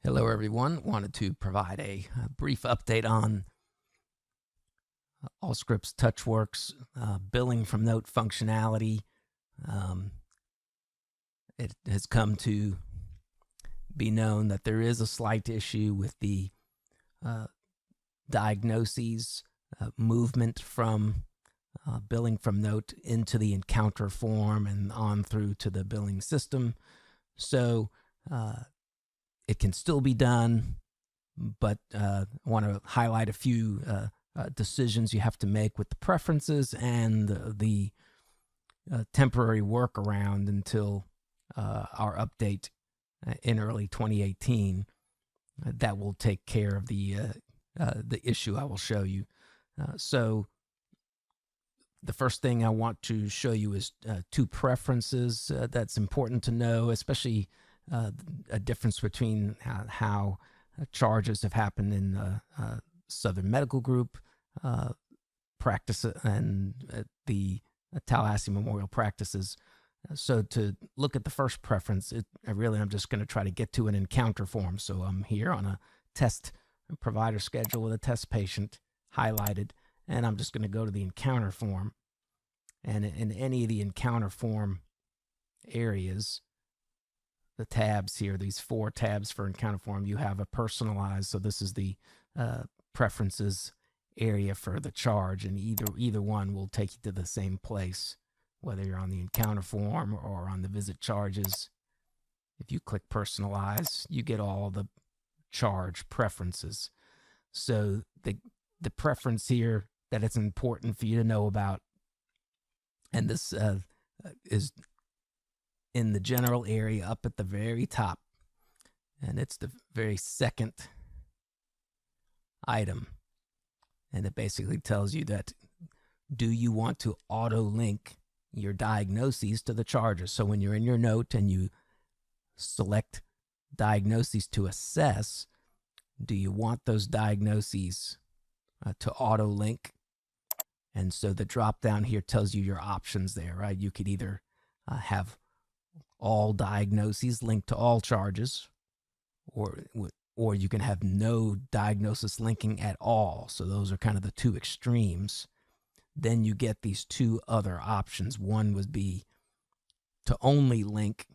Hello, everyone. Wanted to provide a brief update on Allscripts Touchworks billing from note functionality. It has come to be known that there is a slight issue with the diagnoses movement from billing from note into the encounter form and on through to the billing system. So it can still be done, but I want to highlight a few decisions you have to make with the preferences and the temporary workaround until our update in early 2018. That will take care of the issue I will show you. So the first thing I want to show you is two preferences that's important to know, especially a difference between how charges have happened in the Southern Medical Group practice and the Tallahassee Memorial practices. So to look at the first preference, I'm just going to try to get to an encounter form. So I'm here on a test provider schedule with a test patient highlighted, and I'm just going to go to the encounter form. And in any of the encounter form areas, the tabs here, these 4 tabs for encounter form, you have a personalized. So this is the preferences area for the charge, and either one will take you to the same place, whether you're on the encounter form or on the visit charges. If you click personalize, you get all the charge preferences. So the preference here that it's important for you to know about, and this is in the general area up at the very top, and it's the very second item, and it basically tells you that do you want to auto link your diagnoses to the charges. So when you're in your note and you select diagnoses to assess, do you want those diagnoses to auto link? And so the drop down here tells you your options there, right? You could either have all diagnoses linked to all charges, or you can have no diagnosis linking at all. So those are kind of the two extremes. Then you get these 2 other options. One would be to only link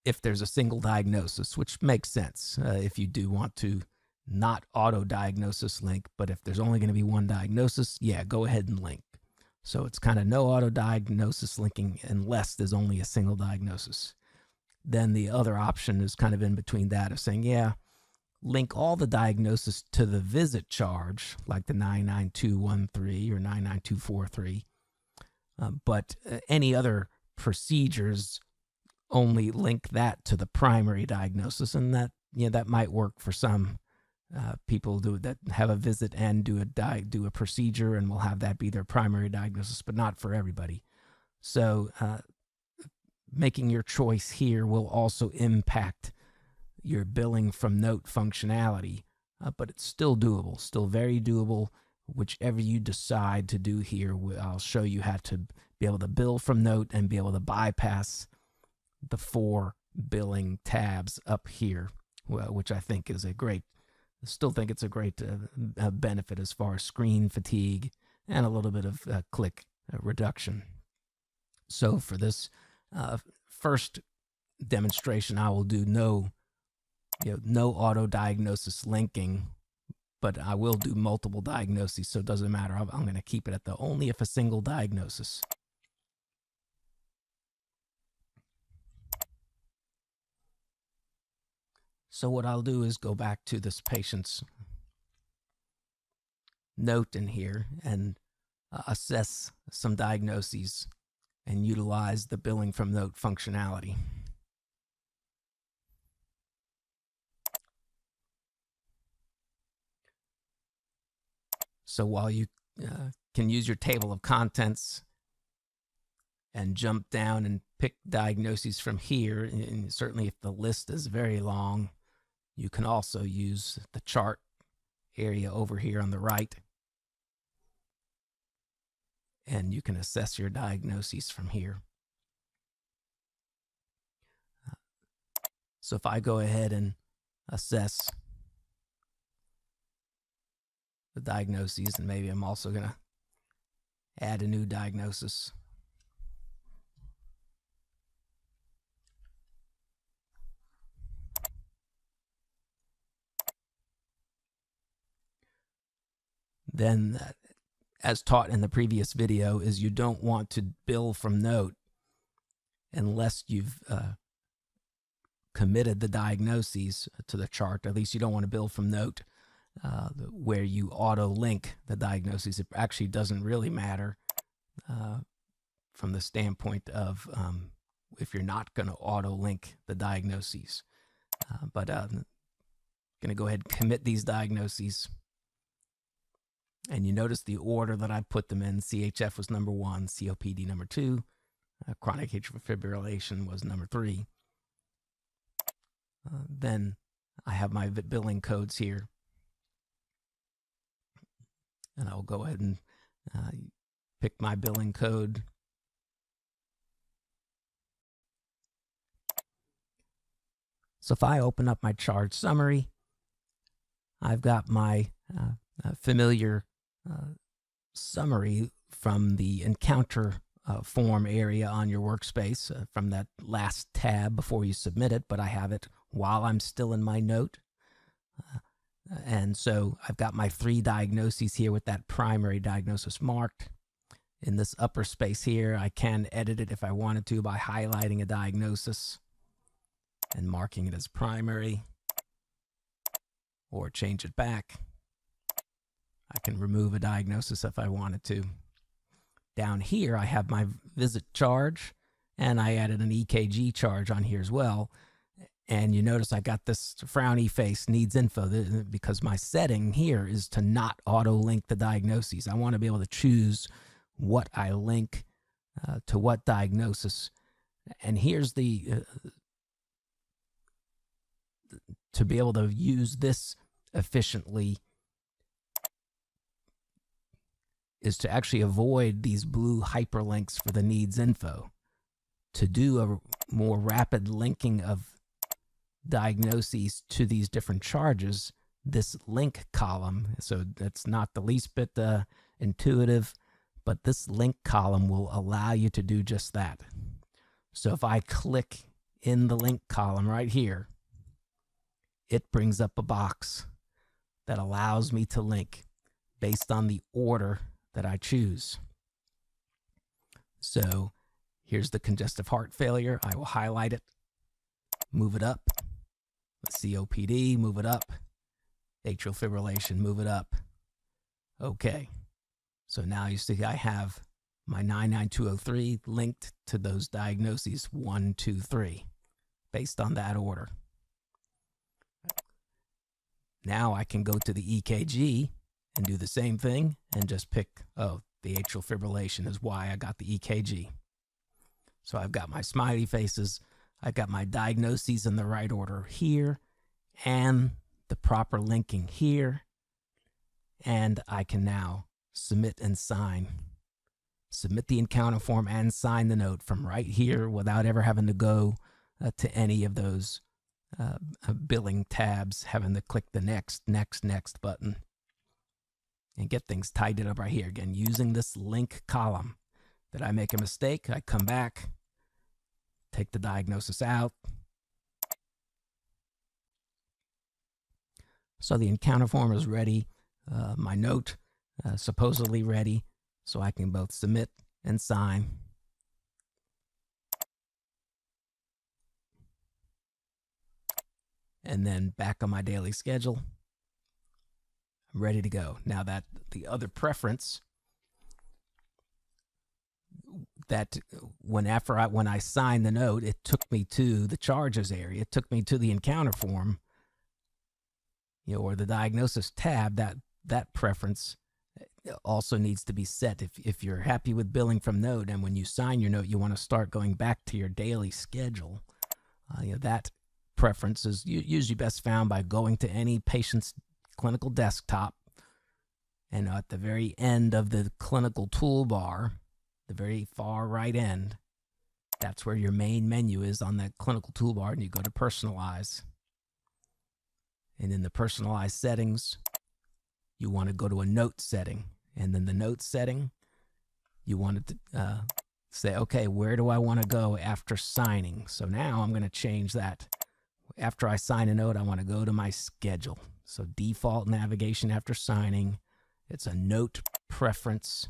if there's a single diagnosis, which makes sense if you do want to not auto diagnosis link, but if there's only going to be one diagnosis, yeah, go ahead and link. So it's kind of no auto diagnosis linking unless there's only a single diagnosis. Then the other option is kind of in between that, of saying, yeah, link all the diagnosis to the visit charge, like the 99213 or 99243. But any other procedures, only link that to the primary diagnosis. And that might work for some people that have a visit and do a procedure, and will have that be their primary diagnosis, but not for everybody. So making your choice here will also impact your billing from note functionality, but it's still doable, still very doable. Whichever you decide to do here, I'll show you how to be able to bill from note and be able to bypass the 4 billing tabs up here, which I think is still think it's a great benefit as far as screen fatigue and a little bit of click reduction. So for this first demonstration, I will do no auto diagnosis linking, but I will do multiple diagnoses, so it doesn't matter. I'm going to keep it at only if a single diagnosis. So what I'll do is go back to this patient's note in here and assess some diagnoses and utilize the billing from note functionality. So while you can use your table of contents and jump down and pick diagnoses from here, and certainly if the list is very long, you can also use the chart area over here on the right, and you can assess your diagnoses from here. So if I go ahead and assess the diagnoses, and maybe I'm also going to add a new diagnosis. Then, as taught in the previous video, is you don't want to bill from note unless you've committed the diagnoses to the chart. At least you don't want to bill from note where you auto-link the diagnoses. It actually doesn't really matter from the standpoint of if you're not going to auto-link the diagnoses. But I'm going to go ahead and commit these diagnoses. And you notice the order that I put them in. CHF was number 1, COPD number 2, chronic atrial fibrillation was number 3. Then I have my billing codes here. And I'll go ahead and pick my billing code. So if I open up my charge summary, I've got my familiar summary from the encounter form area on your workspace from that last tab before you submit it, but I have it while I'm still in my note. And so I've got my 3 diagnoses here with that primary diagnosis marked. In this upper space here, I can edit it if I wanted to by highlighting a diagnosis and marking it as primary, or change it back. I can remove a diagnosis if I wanted to. Down here, I have my visit charge, and I added an EKG charge on here as well. And you notice I got this frowny face, needs info, because my setting here is to not auto-link the diagnoses. I want to be able to choose what I link to what diagnosis. And here's the, to be able to use this efficiently, is to actually avoid these blue hyperlinks for the needs info. To do a more rapid linking of diagnoses to these different charges, this link column, so that's not the least bit intuitive, but this link column will allow you to do just that. So if I click in the link column right here, it brings up a box that allows me to link based on the order that I choose. So here's the congestive heart failure. I will highlight it, move it up. COPD, move it up. Atrial fibrillation, move it up. Okay. So now you see I have my 99203 linked to those diagnoses 1, 2, 3 based on that order. Now I can go to the EKG and do the same thing and just pick, oh, the atrial fibrillation is why I got the EKG. So I've got my smiley faces, I've got my diagnoses in the right order here, and the proper linking here, and I can now submit and sign. Submit the encounter form and sign the note from right here without ever having to go to any of those billing tabs, having to click the next button. And get things tidied up right here. Again, using this link column. Did I make a mistake? I come back, take the diagnosis out. So the encounter form is ready. My note supposedly ready. So I can both submit and sign. And then back on my daily schedule. I'm ready to go. Now that the other preference that when I signed the note, it took me to the charges area. It took me to the encounter form, or the diagnosis tab. That preference also needs to be set. If you're happy with billing from note, and when you sign your note, you want to start going back to your daily schedule, that preference is usually best found by going to any patient's clinical desktop, and at the very end of the clinical toolbar, the very far right end, That's where your main menu is on that clinical toolbar, and you go to personalize. And in the personalized settings, you want to go to a note setting. And then the note setting, you want to say, okay, where do I want to go after signing? So now I'm going to change that. After I sign a note, I want to go to my schedule. So default navigation after signing, it's a note preference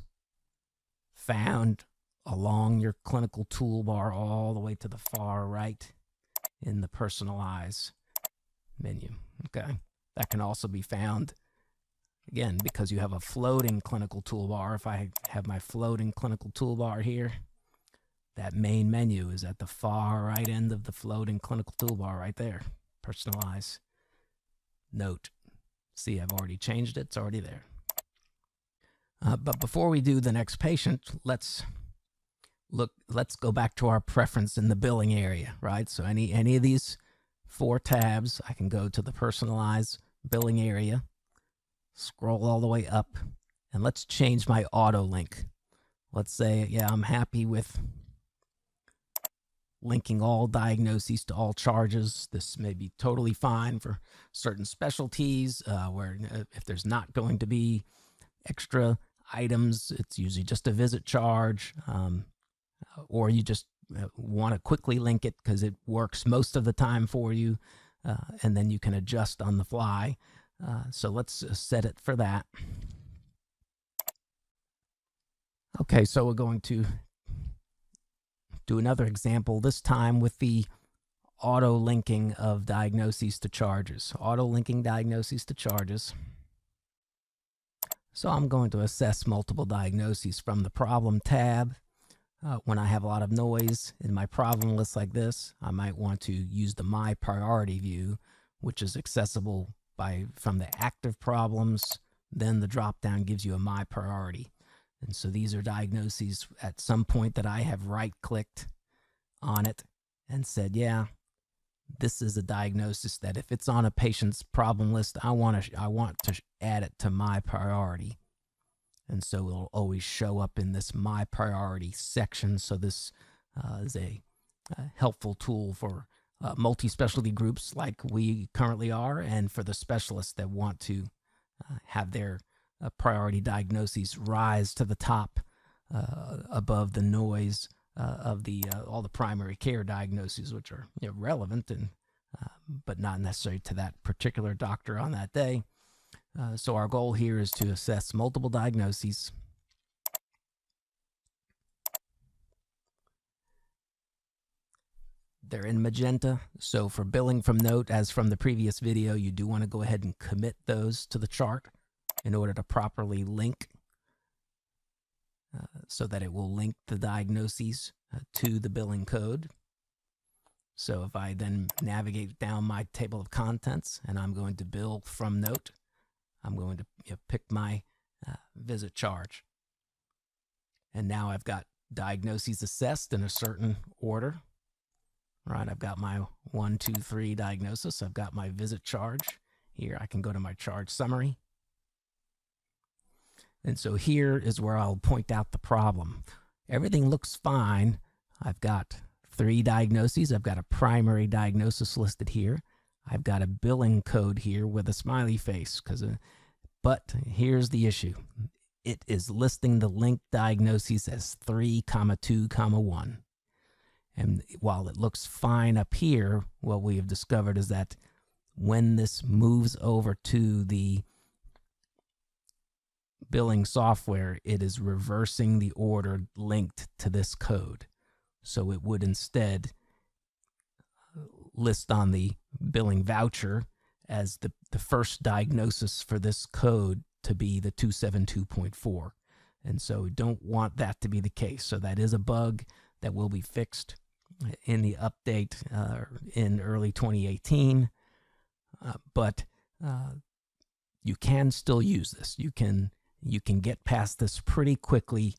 found along your clinical toolbar all the way to the far right in the personalize menu. Okay, that can also be found, again, because you have a floating clinical toolbar. If I have my floating clinical toolbar here, that main menu is at the far right end of the floating clinical toolbar right there. Personalize, note. See, I've already changed it. It's already there. But before we do the next patient, let's go back to our preference in the billing area, right? So any of these 4 tabs, I can go to the personalize billing area, scroll all the way up, and let's change my auto link. Let's say, yeah, I'm happy with linking all diagnoses to all charges. This may be totally fine for certain specialties where if there's not going to be extra items, it's usually just a visit charge, or you just want to quickly link it because it works most of the time for you, and then you can adjust on the fly. So let's set it for that. Okay, so we're going to do another example, this time with the auto linking of diagnoses to charges. Auto linking diagnoses to charges. So I'm going to assess multiple diagnoses from the problem tab. When I have a lot of noise in my problem list like this, I might want to use the My Priority view, which is accessible from the active problems. Then the drop-down gives you a My Priority. And so these are diagnoses at some point that I have right-clicked on it and said, yeah, this is a diagnosis that if it's on a patient's problem list, I want to add it to my priority. And so it'll always show up in this My Priority section. So this is a helpful tool for multi-specialty groups like we currently are, and for the specialists that want to have their priority diagnoses rise to the top above the noise of all the primary care diagnoses, which are relevant and but not necessary to that particular doctor on that day. So our goal here is to assess multiple diagnoses. They're in magenta. So for billing from note, as from the previous video, you do want to go ahead and commit those to the chart in order to properly link so that it will link the diagnoses to the billing code. So if I then navigate down my table of contents and I'm going to bill from note, I'm going to pick my visit charge. And now I've got diagnoses assessed in a certain order. Right, I've got my 1, 2, 3 diagnosis. I've got my visit charge. Here I can go to my charge summary. And so here is where I'll point out the problem. Everything looks fine. I've got 3 diagnoses. I've got a primary diagnosis listed here. I've got a billing code here with a smiley face. But here's the issue. It is listing the linked diagnoses as 3, 2, 1. And while it looks fine up here, what we have discovered is that when this moves over to the billing software, it is reversing the order linked to this code. So it would instead list on the billing voucher as the first diagnosis for this code to be the 272.4. And so we don't want that to be the case. So that is a bug that will be fixed in the update in early 2018. But you can still use this. You can get past this pretty quickly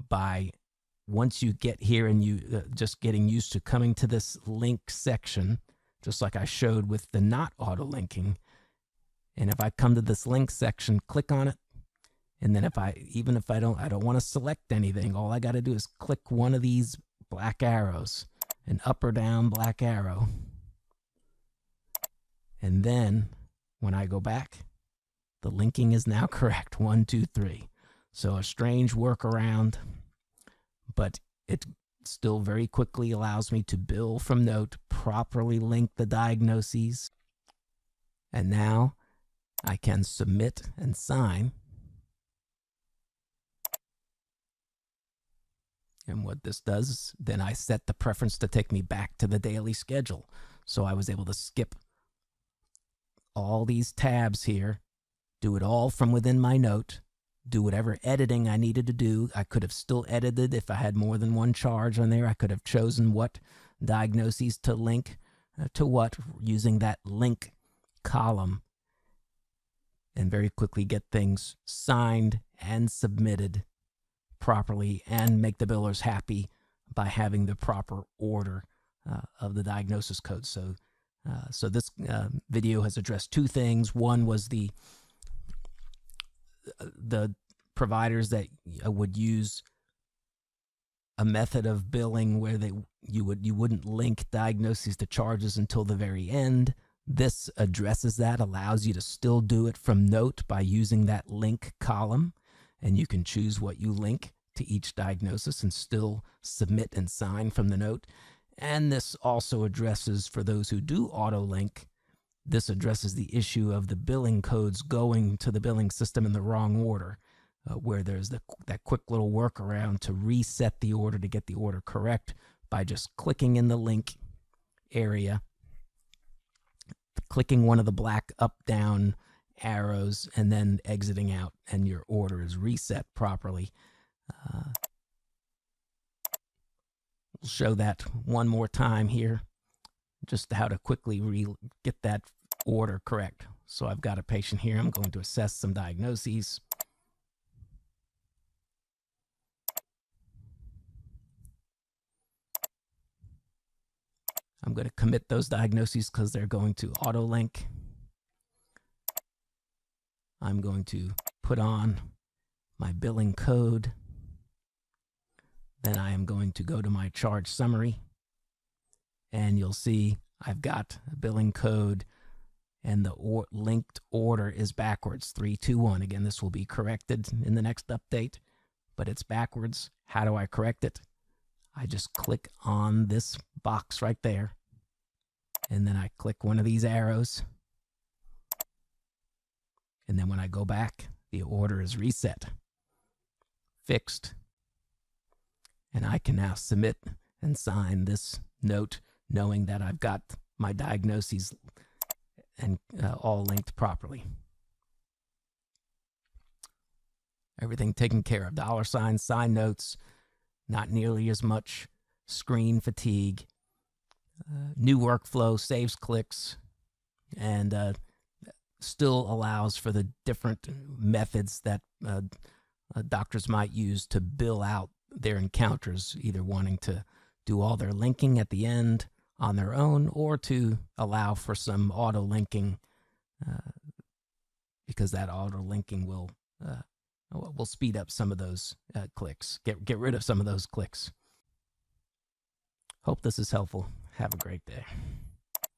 by once you get here and you just getting used to coming to this link section, just like I showed with the not auto linking. And if I come to this link section, click on it, and then even if I don't want to select anything, all I got to do is click one of these black arrows, an up or down black arrow. And then when I go back, the linking is now correct, 1, 2, 3. So a strange workaround, but it still very quickly allows me to bill from note, properly link the diagnoses. And now I can submit and sign. And what this does is then I set the preference to take me back to the daily schedule. So I was able to skip all these tabs here, do it all from within my note, do whatever editing I needed to do. I could have still edited if I had more than one charge on there. I could have chosen what diagnoses to link to what using that link column, and very quickly get things signed and submitted properly and make the billers happy by having the proper order of the diagnosis code. So this video has addressed two things. One was the providers that would use a method of billing where you wouldn't link diagnoses to charges until the very end. This addresses that, allows you to still do it from note by using that link column, and you can choose what you link to each diagnosis and still submit and sign from the note. And this also addresses, for those who do auto link, this addresses the issue of the billing codes going to the billing system in the wrong order, where there's that quick little workaround to reset the order to get the order correct by just clicking in the link area, clicking one of the black up-down arrows, and then exiting out, and your order is reset properly. We'll show that one more time here, just how to quickly get that order correct. So I've got a patient here. I'm going to assess some diagnoses. I'm going to commit those diagnoses because they're going to auto link. I'm going to put on my billing code. Then I am going to go to my charge summary, and you'll see I've got a billing code, and the linked order is backwards, 321. Again, this will be corrected in the next update, but it's backwards. How do I correct it? I just click on this box right there, and then I click one of these arrows, and then when I go back, the order is reset, fixed, and I can now submit and sign this note knowing that I've got my diagnoses and all linked properly. Everything taken care of. $signs, sign notes, not nearly as much screen fatigue. New workflow, saves clicks, and still allows for the different methods that doctors might use to bill out their encounters, either wanting to do all their linking at the end on their own or to allow for some auto linking, because that auto linking will speed up some of those clicks, get rid of some of those clicks. Hope this is helpful. Have a great day.